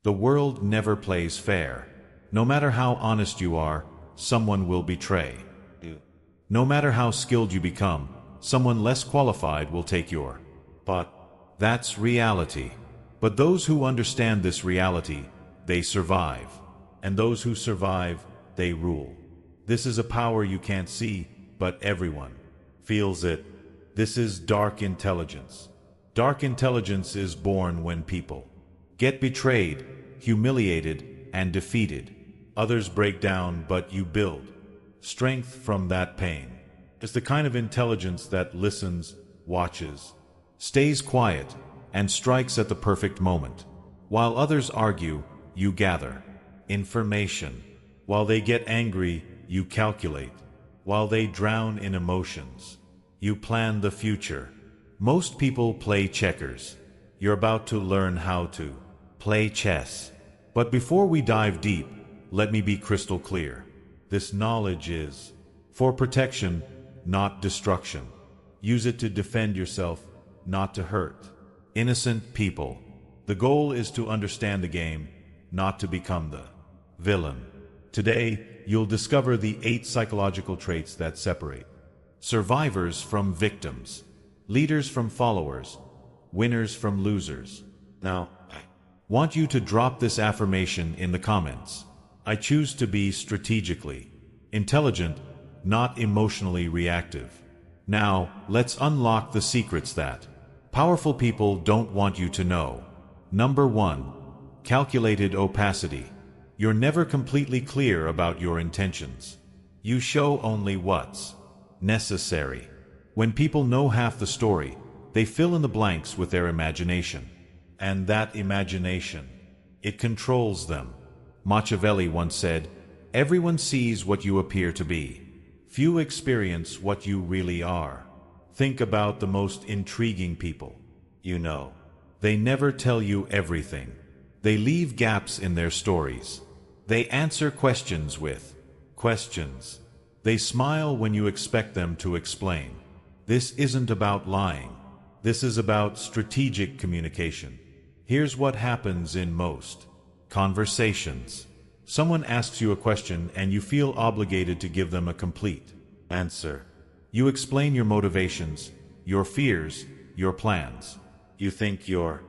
The world never plays fair. No matter how honest you are, someone will betray you. No matter how skilled you become, someone less qualified will take your spot. That's reality. But those who understand this reality, they survive. And those who survive, they rule. This is a power you can't see, but everyone feels it. This is dark intelligence. Dark intelligence is born when people get betrayed, humiliated, and defeated. Others break down, but you build strength from that pain. It's the kind of intelligence that listens, watches, stays quiet, and strikes at the perfect moment. While others argue, you gather information. While they get angry, you calculate. While they drown in emotions, you plan the future. Most people play checkers. You're about to learn how to play chess. But before we dive deep, let me be crystal clear. This knowledge is for protection, not destruction. Use it to defend yourself, not to hurt innocent people. The goal is to understand the game, not to become the villain. Today, you'll discover the 8 psychological traits that separate survivors from victims, leaders from followers, winners from losers. Now, I want you to drop this affirmation in the comments. I choose to be strategically intelligent, not emotionally reactive. Now, let's unlock the secrets that powerful people don't want you to know. Number 1. Calculated opacity. You're never completely clear about your intentions. You show only what's necessary. When people know half the story, they fill in the blanks with their imagination. And that imagination, it controls them. Machiavelli once said, "Everyone sees what you appear to be. Few experience what you really are." Think about the most intriguing people you know. They never tell you everything. They leave gaps in their stories. They answer questions with questions. They smile when you expect them to explain. This isn't about lying. This is about strategic communication. Here's what happens in most conversations. Someone asks you a question and you feel obligated to give them a complete answer. You explain your motivations, your fears, your plans. You think you're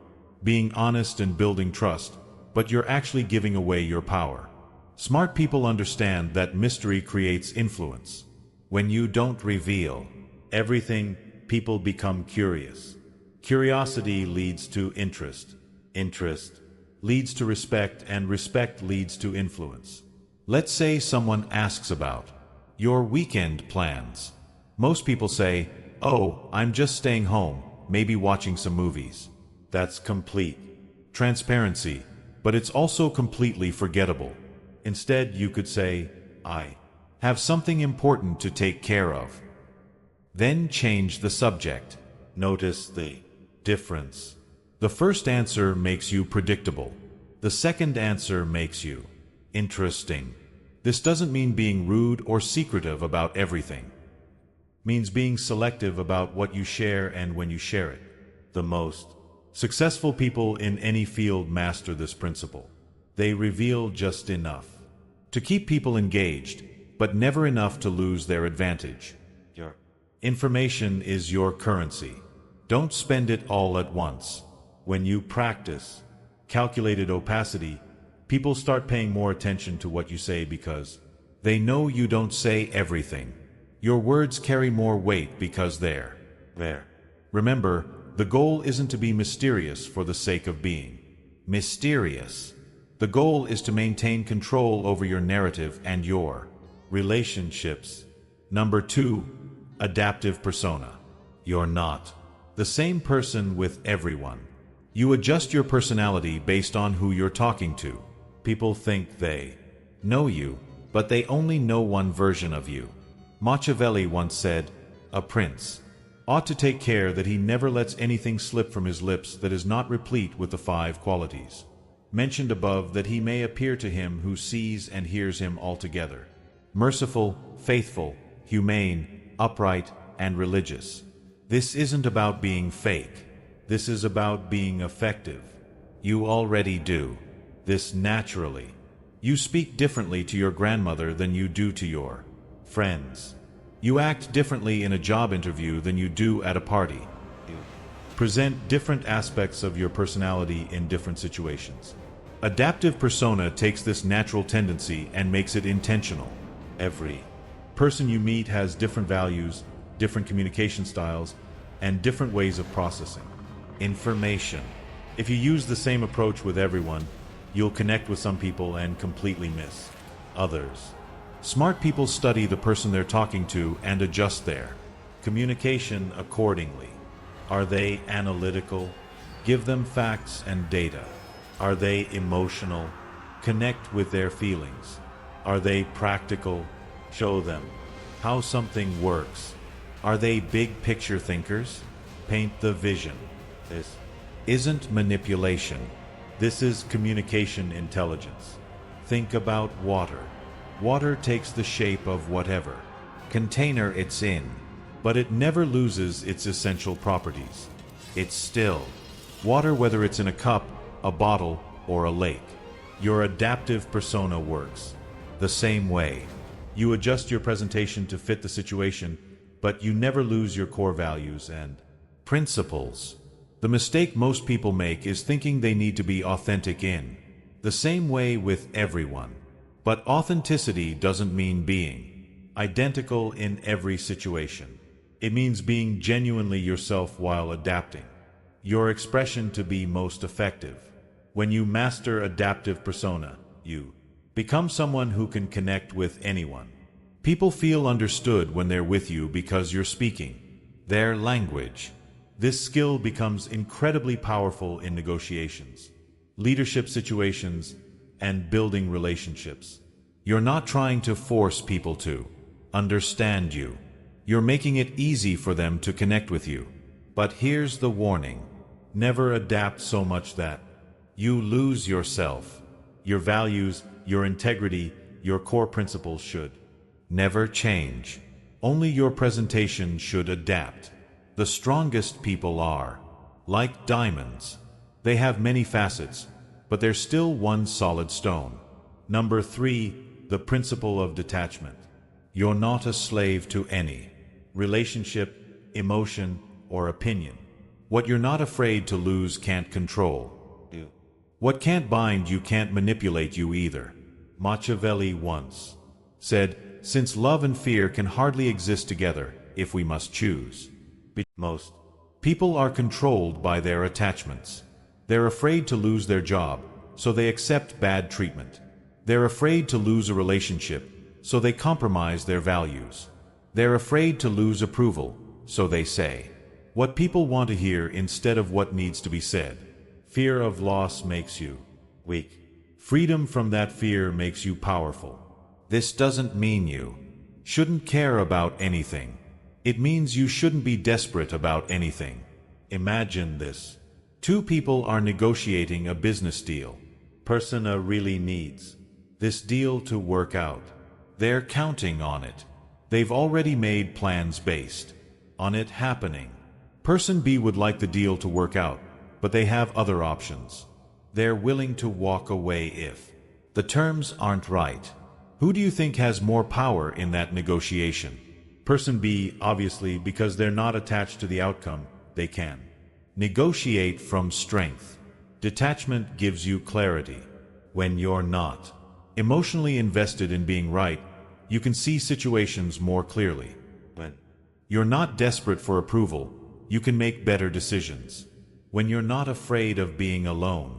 being honest and building trust, but you're actually giving away your power. Smart people understand that mystery creates influence. When you don't reveal everything, people become curious. Curiosity leads to interest. Interest leads to respect, and respect leads to influence. Let's say someone asks about your weekend plans. Most people say, "Oh, I'm just staying home, maybe watching some movies." That's complete transparency, but it's also completely forgettable. Instead, you could say, "I have something important to take care of." Then change the subject. Notice the difference. The first answer makes you predictable. The second answer makes you interesting. This doesn't mean being rude or secretive about everything. It means being selective about what you share and when you share it. The most successful people in any field master this principle. They reveal just enough to keep people engaged, but never enough to lose their advantage. Your information is your currency. Don't spend it all at once. When you practice calculated opacity, people start paying more attention to what you say because they know you don't say everything. Your words carry more weight because they're there. Remember, the goal isn't to be mysterious for the sake of being mysterious. The goal is to maintain control over your narrative and your relationships. Number 2, adaptive persona. You're not the same person with everyone. You adjust your personality based on who you're talking to. People think they know you, but they only know one version of you. Machiavelli once said, "A prince ought to take care that he never lets anything slip from his lips that is not replete with the 5 qualities mentioned above, that he may appear to him who sees and hears him altogether merciful, faithful, humane, upright, and religious." This isn't about being fake. This is about being effective. You already do this naturally. You speak differently to your grandmother than you do to your friends. You act differently in a job interview than you do at a party. You present different aspects of your personality in different situations. Adaptive persona takes this natural tendency and makes it intentional. Every person you meet has different values, different communication styles, and different ways of processing information. If you use the same approach with everyone, you'll connect with some people and completely miss others. Smart people study the person they're talking to and adjust their communication accordingly. Are they analytical? Give them facts and data. Are they emotional? Connect with their feelings. Are they practical? Show them how something works. Are they big picture thinkers? Paint the vision. This isn't manipulation. This is communication intelligence. Think about water. Water takes the shape of whatever container it's in, but it never loses its essential properties. It's still water, whether it's in a cup, a bottle, or a lake. Your adaptive persona works the same way. You adjust your presentation to fit the situation, but you never lose your core values and principles. The mistake most people make is thinking they need to be authentic in the same way with everyone. But authenticity doesn't mean being identical in every situation. It means being genuinely yourself while adapting your expression to be most effective. When you master adaptive persona, you become someone who can connect with anyone. People feel understood when they're with you because you're speaking their language. This skill becomes incredibly powerful in negotiations, leadership situations, and building relationships. You're not trying to force people to understand you. You're making it easy for them to connect with you. But here's the warning. Never adapt so much that you lose yourself. Your values, your integrity, your core principles should never change. Only your presentation should adapt. The strongest people are like diamonds. They have many facets, but they're still one solid stone. Number 3, the principle of detachment. You're not a slave to any relationship, emotion, or opinion. What you're not afraid to lose can't control you. What can't bind you can't manipulate you either. Machiavelli once said, "Since love and fear can hardly exist together if we must choose." Most people are controlled by their attachments. They're afraid to lose their job, so they accept bad treatment. They're afraid to lose a relationship, so they compromise their values. They're afraid to lose approval, so they say what people want to hear instead of what needs to be said. Fear of loss makes you weak. Freedom from that fear makes you powerful. This doesn't mean you shouldn't care about anything. It means you shouldn't be desperate about anything. Imagine this. 2 people are negotiating a business deal. Persona really needs this deal to work out. They're counting on it. They've already made plans based on it happening. Person B would like the deal to work out, but they have other options. They're willing to walk away if the terms aren't right. Who do you think has more power in that negotiation? Person B, obviously, because they're not attached to the outcome. They can negotiate from strength. Detachment gives you clarity. When you're not emotionally invested in being right, you can see situations more clearly. When you're not desperate for approval, you can make better decisions. When you're not afraid of being alone,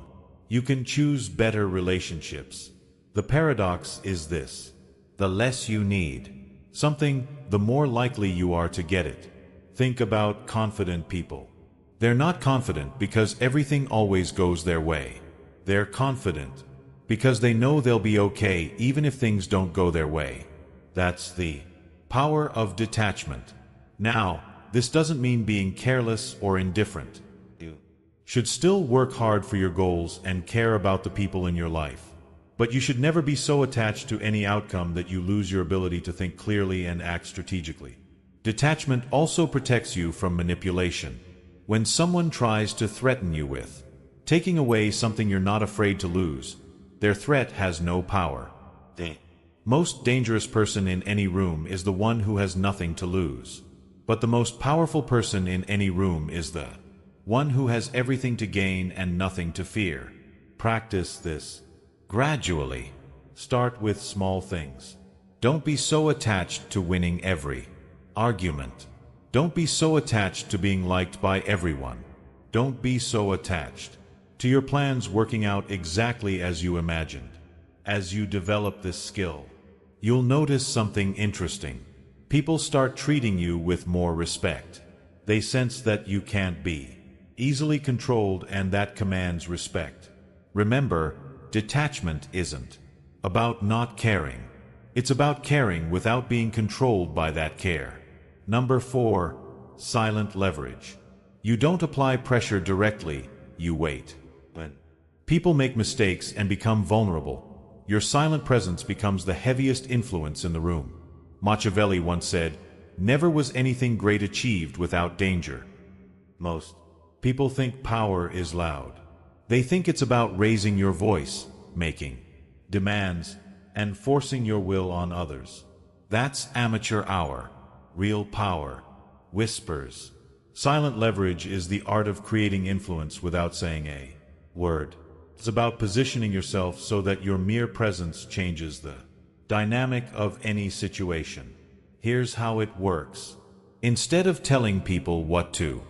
you can choose better relationships. The paradox is this: the less you need something, the more likely you are to get it. Think about confident people. They're not confident because everything always goes their way. They're confident because they know they'll be okay even if things don't go their way. That's the power of detachment. Now, this doesn't mean being careless or indifferent. You should still work hard for your goals and care about the people in your life. But you should never be so attached to any outcome that you lose your ability to think clearly and act strategically. Detachment also protects you from manipulation. When someone tries to threaten you with taking away something you're not afraid to lose, Their threat has no power. The most dangerous person in any room is the one who has nothing to lose. But the most powerful person in any room is the one who has everything to gain and nothing to fear. Practice this gradually. Start with small things. Don't be so attached to winning every argument. Don't be so attached to being liked by everyone. Don't be so attached to your plans working out exactly as you imagined. As you develop this skill, you'll notice something interesting. People start treating you with more respect. They sense that you can't be easily controlled, and that commands respect. Remember, detachment isn't about not caring. It's about caring without being controlled by that care. Number 4, silent leverage. You don't apply pressure directly, you wait. When people make mistakes and become vulnerable, your silent presence becomes the heaviest influence in the room. Machiavelli once said, "Never was anything great achieved without danger." Most people think power is loud. They think it's about raising your voice, making demands, and forcing your will on others. That's amateur hour. Real power whispers. Silent leverage is the art of creating influence without saying a word. It's about positioning yourself so that your mere presence changes the dynamic of any situation. Here's how it works. Instead of telling people what to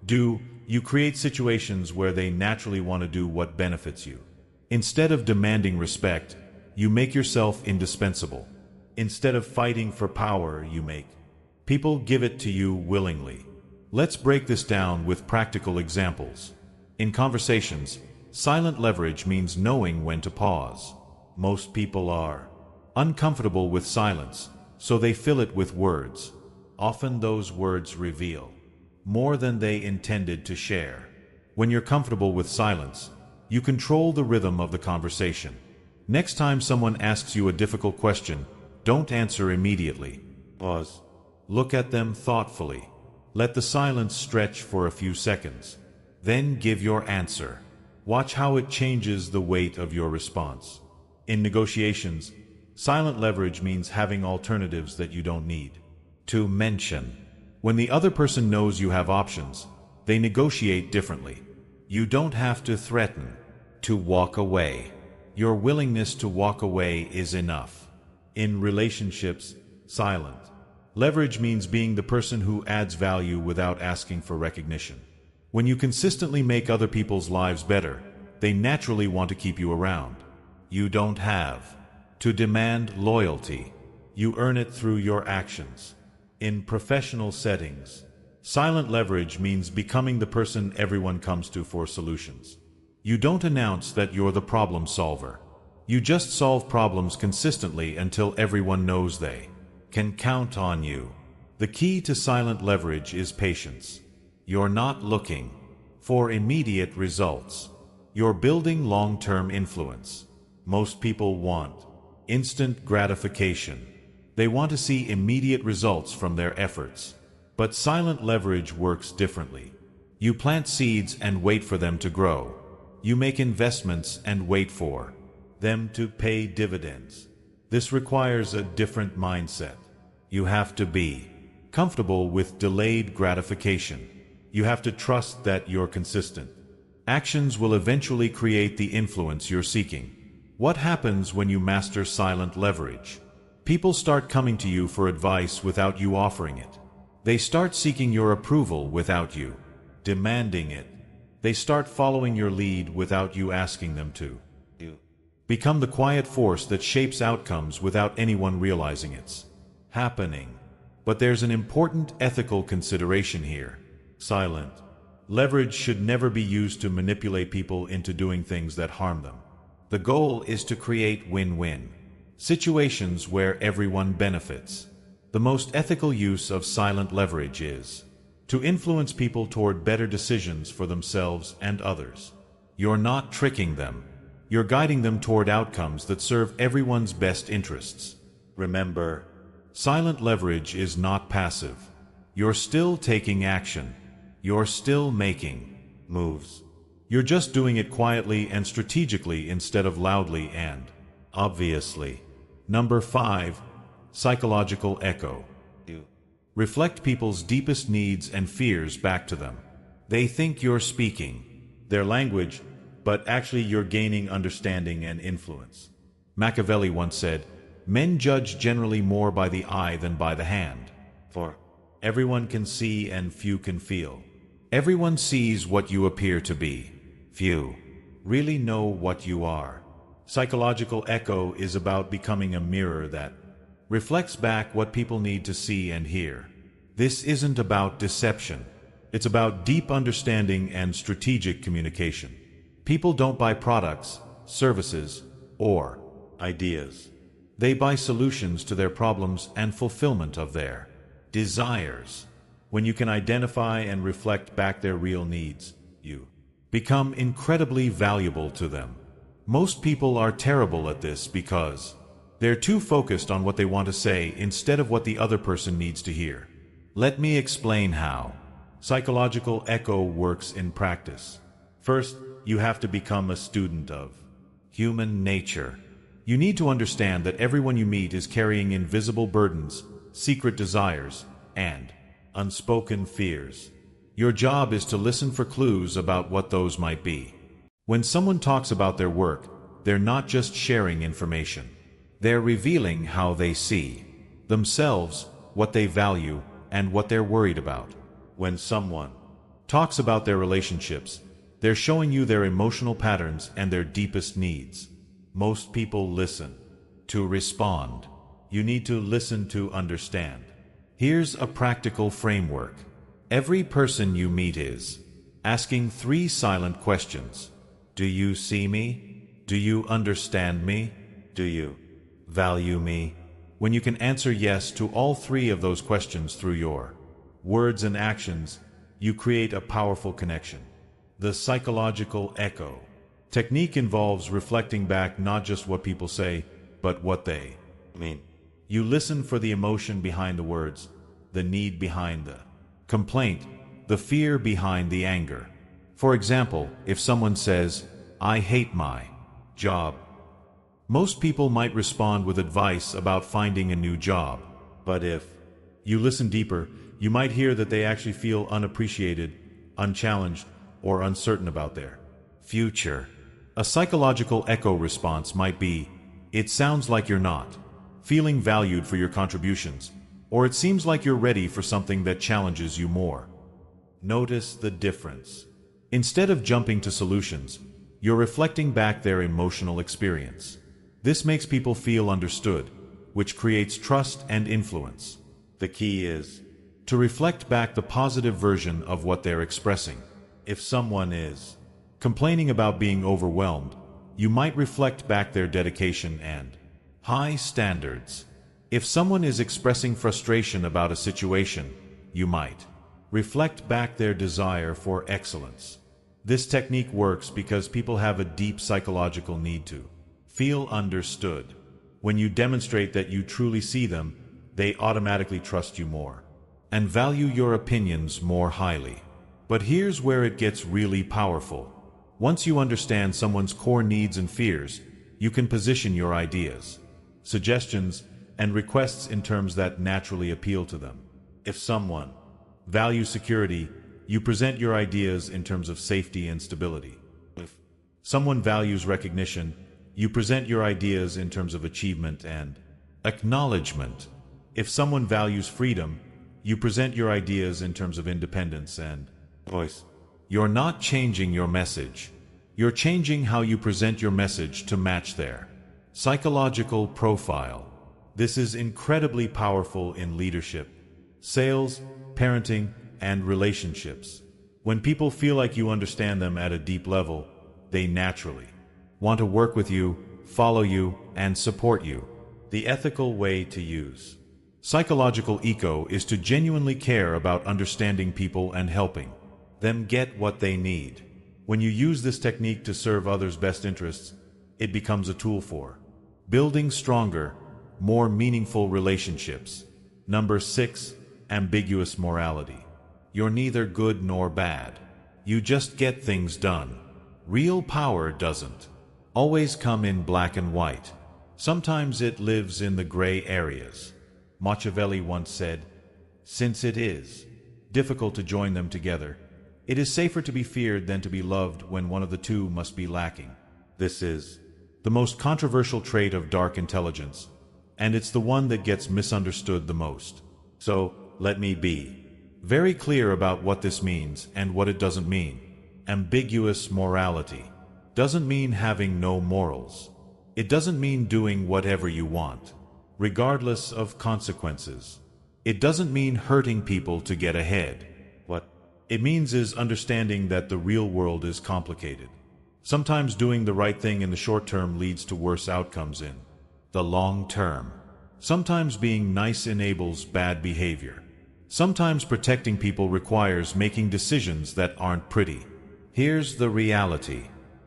do, you create situations where they naturally want to do what benefits you. Instead of demanding respect, you make yourself indispensable. Instead of fighting for power, you make people give it to you willingly. Let's break this down with practical examples. In conversations, silent leverage means knowing when to pause. Most people are uncomfortable with silence, so they fill it with words. Often those words reveal more than they intended to share. When you're comfortable with silence, you control the rhythm of the conversation. Next time someone asks you a difficult question, don't answer immediately. Pause. Look at them thoughtfully. Let the silence stretch for a few seconds. Then give your answer. Watch how it changes the weight of your response. In negotiations, silent leverage means having alternatives that you don't need to mention. When the other person knows you have options, they negotiate differently. You don't have to threaten to walk away. Your willingness to walk away is enough. In relationships, silent leverage means being the person who adds value without asking for recognition. When you consistently make other people's lives better, they naturally want to keep you around. You don't have to demand loyalty. You earn it through your actions. In professional settings, silent leverage means becoming the person everyone comes to for solutions. You don't announce that you're the problem solver. You just solve problems consistently until everyone knows they can count on you. The key to silent leverage is patience. You're not looking for immediate results. You're building long-term influence. Most people want instant gratification. They want to see immediate results from their efforts. But silent leverage works differently. You plant seeds and wait for them to grow. You make investments and wait for them to pay dividends. This requires a different mindset. You have to be comfortable with delayed gratification. You have to trust that you're consistent. Actions will eventually create the influence you're seeking. What happens when you master silent leverage? People start coming to you for advice without you offering it. They start seeking your approval without you demanding it. They start following your lead without you asking them to. You become the quiet force that shapes outcomes without anyone realizing it's happening. But there's an important ethical consideration here. Silent leverage should never be used to manipulate people into doing things that harm them. The goal is to create win-win situations where everyone benefits. The most ethical use of silent leverage is to influence people toward better decisions for themselves and others. You're not tricking them. You're guiding them toward outcomes that serve everyone's best interests. Remember, silent leverage is not passive. You're still taking action. You're still making moves. You're just doing it quietly and strategically instead of loudly and obviously. Number 5. Psychological echo. Reflect people's deepest needs and fears back to them. They think you're speaking their language, but actually you're gaining understanding and influence. Machiavelli once said, "Men judge generally more by the eye than by the hand. For everyone can see and few can feel. Everyone sees what you appear to be. Few really know what you are." Psychological echo is about becoming a mirror that reflects back what people need to see and hear. This isn't about deception. It's about deep understanding and strategic communication. People don't buy products, services, or ideas. They buy solutions to their problems and fulfillment of their desires. When you can identify and reflect back their real needs, you become incredibly valuable to them. Most people are terrible at this because they're too focused on what they want to say instead of what the other person needs to hear. Let me explain how psychological echo works in practice. First, you have to become a student of human nature. You need to understand that everyone you meet is carrying invisible burdens, secret desires, and unspoken fears. Your job is to listen for clues about what those might be. When someone talks about their work, they're not just sharing information. They're revealing how they see themselves, what they value, and what they're worried about. When someone talks about their relationships, they're showing you their emotional patterns and their deepest needs. Most people listen to respond. You need to listen to understand. Here's a practical framework. Every person you meet is asking 3 silent questions. Do you see me? Do you understand me? Do you value me? When you can answer yes to all 3 of those questions through your words and actions, you create a powerful connection. The psychological echo technique involves reflecting back not just what people say, but what they mean. You listen for the emotion behind the words, the need behind the complaint, the fear behind the anger. For example, if someone says, "I hate my job," most people might respond with advice about finding a new job. But if you listen deeper, you might hear that they actually feel unappreciated, unchallenged, or uncertain about their future. A psychological echo response might be, "It sounds like you're not feeling valued for your contributions," or "It seems like you're ready for something that challenges you more." Notice the difference. Instead of jumping to solutions, you're reflecting back their emotional experience. This makes people feel understood, which creates trust and influence. The key is to reflect back the positive version of what they're expressing. If someone is complaining about being overwhelmed, you might reflect back their dedication and high standards. If someone is expressing frustration about a situation, you might reflect back their desire for excellence. This technique works because people have a deep psychological need to feel understood. When you demonstrate that you truly see them, they automatically trust you more and value your opinions more highly. But here's where it gets really powerful. Once you understand someone's core needs and fears, you can position your ideas, suggestions, and requests in terms that naturally appeal to them. If someone values security, you present your ideas in terms of safety and stability. If someone values recognition, you present your ideas in terms of achievement and acknowledgement. If someone values freedom, you present your ideas in terms of independence and voice. You're not changing your message. You're changing how you present your message to match their psychological profile. This is incredibly powerful in leadership, sales, parenting, and relationships. When people feel like you understand them at a deep level, they naturally want to work with you, follow you, and support you. The ethical way to use psychological eco is to genuinely care about understanding people and helping them get what they need. When you use this technique to serve others' best interests, it becomes a tool for building stronger, more meaningful relationships. Number 6, ambiguous morality. You're neither good nor bad. You just get things done. Real power doesn't always come in black and white. Sometimes it lives in the gray areas. Machiavelli once said, "Since it is difficult to join them together, it is safer to be feared than to be loved when one of the two must be lacking." This is the most controversial trait of dark intelligence, and it's the one that gets misunderstood the most. So, let me be very clear about what this means and what it doesn't mean. Ambiguous morality doesn't mean having no morals. It doesn't mean doing whatever you want, regardless of consequences. It doesn't mean hurting people to get ahead. What it means is understanding that the real world is complicated. Sometimes doing the right thing in the short term leads to worse outcomes in the long term. Sometimes being nice enables bad behavior. Sometimes protecting people requires making decisions that aren't pretty. Here's the reality.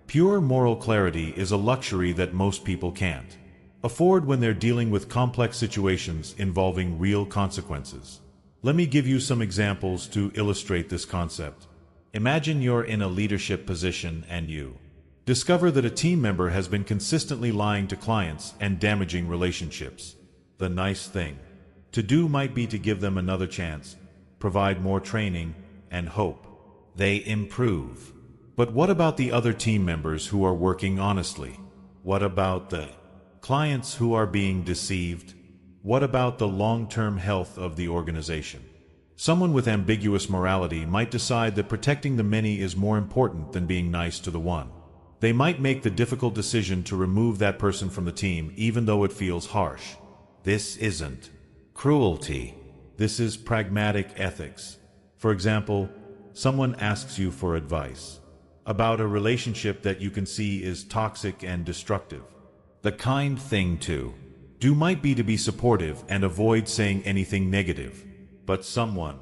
Pure moral clarity is a luxury that most people can't afford when they're dealing with complex situations involving real consequences. Let me give you some examples to illustrate this concept. Imagine you're in a leadership position and you discover that a team member has been consistently lying to clients and damaging relationships. The nice thing to do might be to give them another chance, provide more training, and hope they improve. But what about the other team members who are working honestly? What about the clients who are being deceived? What about the long-term health of the organization? Someone with ambiguous morality might decide that protecting the many is more important than being nice to the one. They might make the difficult decision to remove that person from the team even though it feels harsh. This isn't cruelty. This is pragmatic ethics. For example, someone asks you for advice about a relationship that you can see is toxic and destructive. The kind thing to do might be to be supportive and avoid saying anything negative. But someone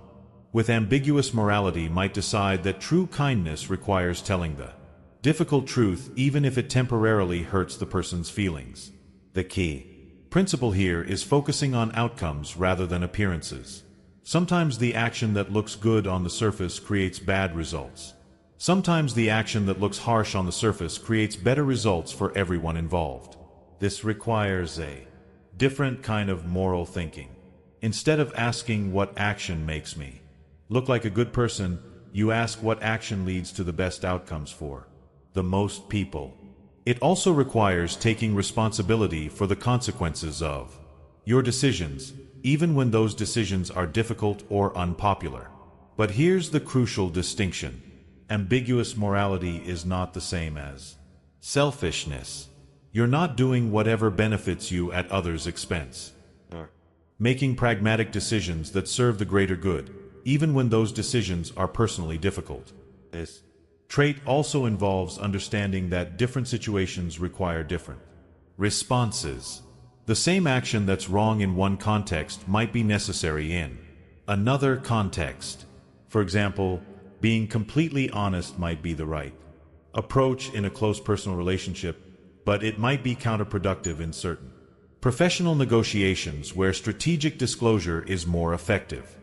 with ambiguous morality might decide that true kindness requires telling the difficult truth even if it temporarily hurts the person's feelings. The key principle here is focusing on outcomes rather than appearances. Sometimes the action that looks good on the surface creates bad results. Sometimes the action that looks harsh on the surface creates better results for everyone involved. This requires a different kind of moral thinking. Instead of asking what action makes me look like a good person, you ask what action leads to the best outcomes for the most people. It also requires taking responsibility for the consequences of your decisions, even when those decisions are difficult or unpopular. But here's the crucial distinction. Ambiguous morality is not the same as selfishness. You're not doing whatever benefits you at others' expense. Making pragmatic decisions that serve the greater good, even when those decisions are personally difficult. This trait also involves understanding that different situations require different responses. The same action that's wrong in one context might be necessary in another context. For example, being completely honest might be the right approach in a close personal relationship, but it might be counterproductive in certain professional negotiations where strategic disclosure is more effective.